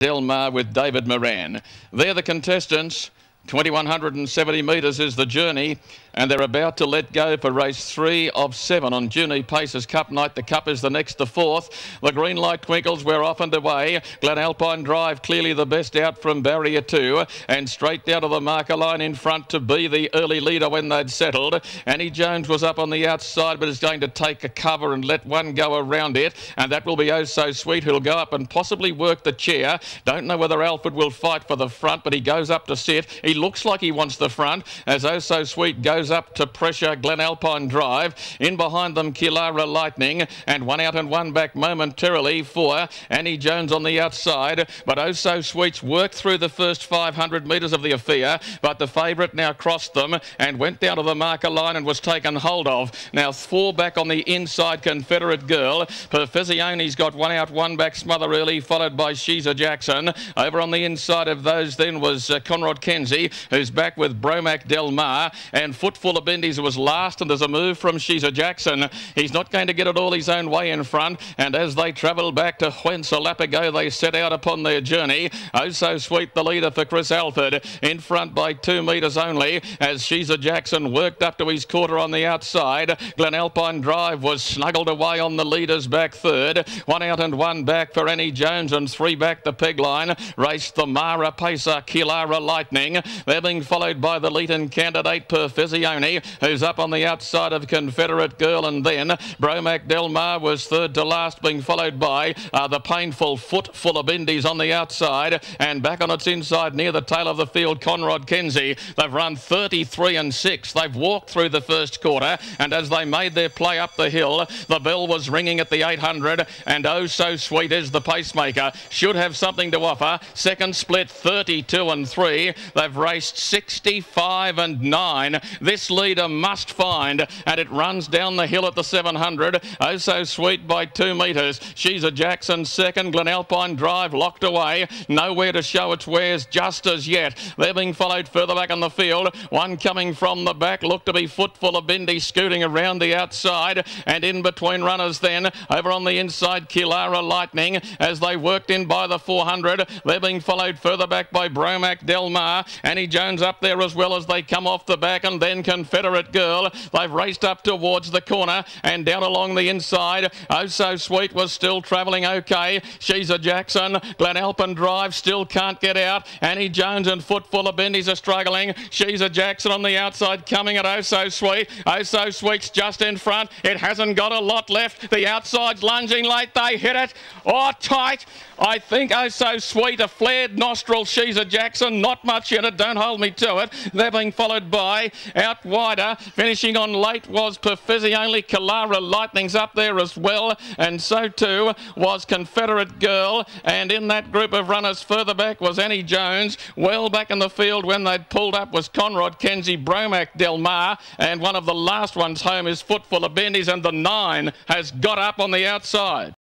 Del Mar with David Moran. They're the contestants. 2170 metres is the journey, and they're about to let go for race 3 of 7 on JUNEE Pacers Cup night. The Cup is the next to 4th. The green light twinkles. We're off and away. Glen Alpine Drive clearly the best out from barrier 2, and straight down to the marker line in front to be the early leader when they'd settled. Annie Jones was up on the outside, but is going to take a cover and let one go around it, and that will be Oh So Sweet, who'll go up and possibly work the chair. Don't know whether Alfred will fight for the front, but he goes up to sit. He looks like he wants the front as Oh So Sweet goes up to pressure Glen Alpine Drive. In behind them, Kilara Lightning, and one out and one back momentarily for Annie Jones on the outside. But Oh So Sweet's worked through the first 500 metres of the affair, but the favourite now crossed them and went down to the marker line and was taken hold of. Now 4 back on the inside, Confederate Girl. Perfezione's got one out, one back, Smother Early, followed by She's a Jackson. Over on the inside of those then was Conrad Kenzie, who's back with Bromac Del Mar, and Footful of Bendy's was last, and there's a move from She's a Jackson. He's not going to get it all his own way in front, and as they travel back to whence a lap ago they set out upon their journey, Oh So Sweet the leader for Chris Alford, in front by 2 metres only, as She's a Jackson worked up to his quarter on the outside. Glen Alpine Drive was snuggled away on the leader's back third. One out and one back for Annie Jones, and 3 back the peg line. Raced the Mara Pacer, Kilara Lightning. They're being followed by the lead-in candidate Perfezione, who's up on the outside of Confederate Girl, and then Bromac Del Mar was third to last, being followed by the painful Footful of Indies on the outside, and back on its inside near the tail of the field, Conrad Kenzie. They've run 33 and 6. They've walked through the first quarter, and as they made their play up the hill, the bell was ringing at the 800, and Oh So Sweet is the pacemaker. Should have something to offer. Second split 32 and 3. They've raced 65 and 9. This leader must find, and it runs down the hill at the 700. Oh So Sweet by 2 metres. She's a Jackson second. Glen Alpine Drive locked away. Nowhere to show its wares just as yet. They're being followed further back on the field. One coming from the back looked to be Footful of Bendy, scooting around the outside, and in between runners then over on the inside, Kilara Lightning, as they worked in by the 400. They're being followed further back by Bromac Del Mar. Annie Jones up there as well as they come off the back, and then Confederate Girl. They've raced up towards the corner and down along the inside. Oh So Sweet was still travelling okay. She's a Jackson. Glen Alpine Drive still can't get out. Annie Jones and Footful of Bendy's are struggling. She's a Jackson on the outside coming at Oh So Sweet. Oh So Sweet's just in front. It hasn't got a lot left. The outside's lunging late. They hit it. Oh, tight. I think Oh So Sweet, a flared nostril. She's a Jackson. Not much in it. Don't hold me to it. They're being followed by out wider. Finishing on late was Perfezione. Kilara Lightning's up there as well, and so too was Confederate Girl. And in that group of runners further back was Annie Jones. Well back in the field when they'd pulled up was Conrad Kenzie, Bromac Del Mar, and one of the last ones home is Footful of Bendy's, and the 9 has got up on the outside.